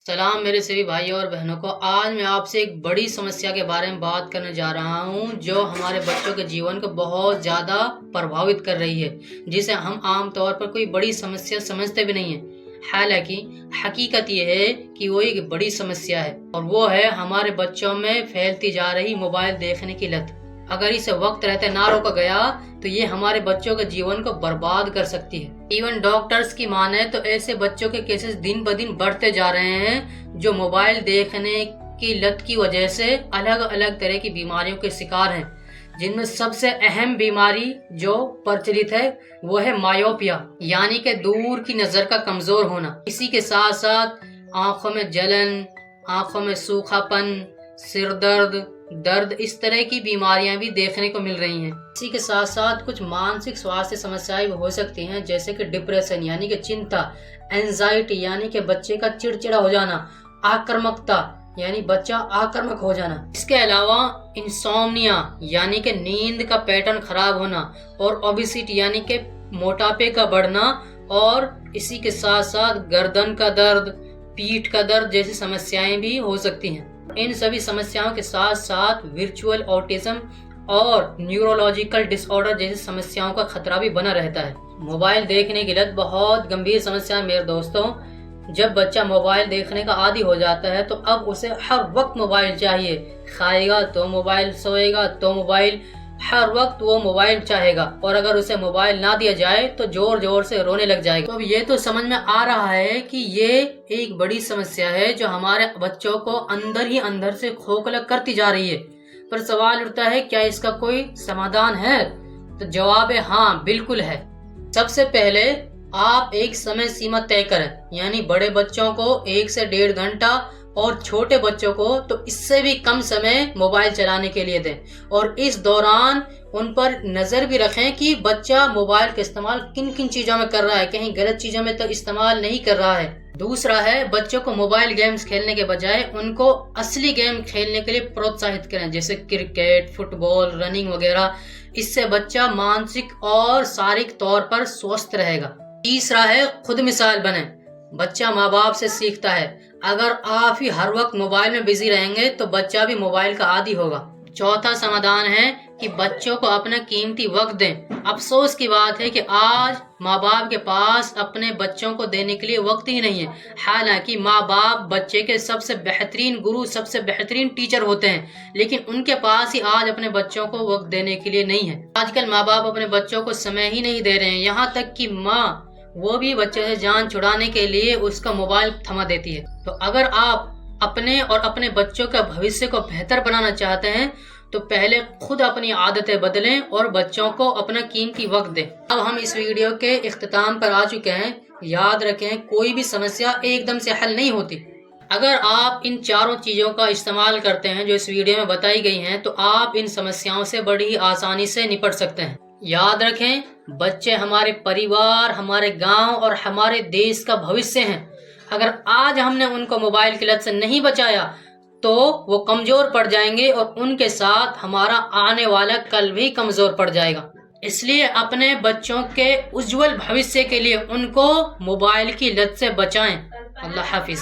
सलाम मेरे सभी भाइयों और बहनों को। आज मैं आपसे एक बड़ी समस्या के बारे में बात करने जा रहा हूं जो हमारे बच्चों के जीवन को बहुत ज़्यादा प्रभावित कर रही है, जिसे हम आम तौर पर कोई बड़ी समस्या समझते भी नहीं है। हालांकि हकीकत ये है कि वो एक बड़ी समस्या है और वो है हमारे बच्चों में फैलती जा रही मोबाइल देखने की लत। अगर इसे वक्त रहते ना रोका गया तो ये हमारे बच्चों के जीवन को बर्बाद कर सकती है। इवन डॉक्टर्स की माने तो ऐसे बच्चों के केसेस दिन ब दिन बढ़ते जा रहे हैं जो मोबाइल देखने की लत की वजह से अलग अलग तरह की बीमारियों के शिकार हैं, जिनमें सबसे अहम बीमारी जो प्रचलित है वो है मायोपिया, यानी कि दूर की नजर का कमजोर होना। इसी के साथ साथ आंखों में जलन, आंखों में सूखापन, सिर दर्द, इस तरह की बीमारियां भी देखने को मिल रही हैं। इसी के साथ साथ कुछ मानसिक स्वास्थ्य समस्याएं भी हो सकती हैं, जैसे कि डिप्रेशन यानी कि चिंता, एंजाइटी यानी कि बच्चे का चिड़चिड़ा हो जाना, आक्रामकता यानी बच्चा आक्रामक हो जाना। इसके अलावा इंसोम्निया यानी कि नींद का पैटर्न खराब होना, और ओबेसिटी यानी कि मोटापे का बढ़ना, और इसी के साथ साथ गर्दन का दर्द, पीठ का दर्द जैसी समस्याएं भी हो सकती हैं। इन सभी समस्याओं के साथ साथ वर्चुअल ऑटिज्म और न्यूरोलॉजिकल डिसऑर्डर जैसी समस्याओं का खतरा भी बना रहता है। मोबाइल देखने की लत बहुत गंभीर समस्या है मेरे दोस्तों। जब बच्चा मोबाइल देखने का आदी हो जाता है तो अब उसे हर वक्त मोबाइल चाहिए। खाएगा तो मोबाइल, सोएगा तो मोबाइल, हर वक्त वो मोबाइल चाहेगा, और अगर उसे मोबाइल ना दिया जाए तो जोर जोर से रोने लग जाएगा। तो अब ये तो समझ में आ रहा है कि ये एक बड़ी समस्या है जो हमारे बच्चों को अंदर ही अंदर से खोखला करती जा रही है। पर सवाल उठता है, क्या इसका कोई समाधान है? तो जवाब है हाँ, बिल्कुल है। सबसे पहले आप एक समय सीमा तय करें, यानी बड़े बच्चों को 1 से 1.5 घंटा और छोटे बच्चों को तो इससे भी कम समय मोबाइल चलाने के लिए दें, और इस दौरान उन पर नजर भी रखें कि बच्चा मोबाइल का इस्तेमाल किन किन चीजों में कर रहा है, कहीं गलत चीजों में तो इस्तेमाल नहीं कर रहा है। दूसरा है, बच्चों को मोबाइल गेम्स खेलने के बजाय उनको असली गेम खेलने के लिए प्रोत्साहित करें, जैसे क्रिकेट, फुटबॉल, रनिंग वगैरह। इससे बच्चा मानसिक और शारीरिक तौर पर स्वस्थ रहेगा। तीसरा है, खुद मिसाल बने। बच्चा माँ बाप से सीखता है। अगर आप ही हर वक्त मोबाइल में बिजी रहेंगे तो बच्चा भी मोबाइल का आदी होगा। चौथा समाधान है कि बच्चों को अपना कीमती वक्त दें। अफसोस की बात है कि आज माँ बाप के पास अपने बच्चों को देने के लिए वक्त ही नहीं है। हालांकि माँ बाप बच्चे के सबसे बेहतरीन गुरु, सबसे बेहतरीन टीचर होते हैं, लेकिन उनके पास ही आज अपने बच्चों को वक्त देने के लिए नहीं है। आजकल माँ बाप अपने बच्चों को समय ही नहीं दे रहे हैं, यहाँ तक कि माँ वो भी बच्चे से जान छुड़ाने के लिए उसका मोबाइल थमा देती है। तो अगर आप अपने और अपने बच्चों का भविष्य को बेहतर बनाना चाहते हैं तो पहले खुद अपनी आदतें बदलें और बच्चों को अपना कीमती वक्त दें। अब हम इस वीडियो के इख्तिताम पर आ चुके हैं। याद रखें, कोई भी समस्या एकदम से हल नहीं होती। अगर आप इन चारों चीजों का इस्तेमाल करते हैं जो इस वीडियो में बताई गई हैं, तो आप इन समस्याओं से बड़ी ही आसानी से निपट सकते हैं। याद रखें, बच्चे हमारे परिवार, हमारे गांव और हमारे देश का भविष्य हैं। अगर आज हमने उनको मोबाइल की लत से नहीं बचाया तो वो कमजोर पड़ जाएंगे और उनके साथ हमारा आने वाला कल भी कमजोर पड़ जाएगा। इसलिए अपने बच्चों के उज्जवल भविष्य के लिए उनको मोबाइल की लत से बचाएं। अल्लाह हाफिज।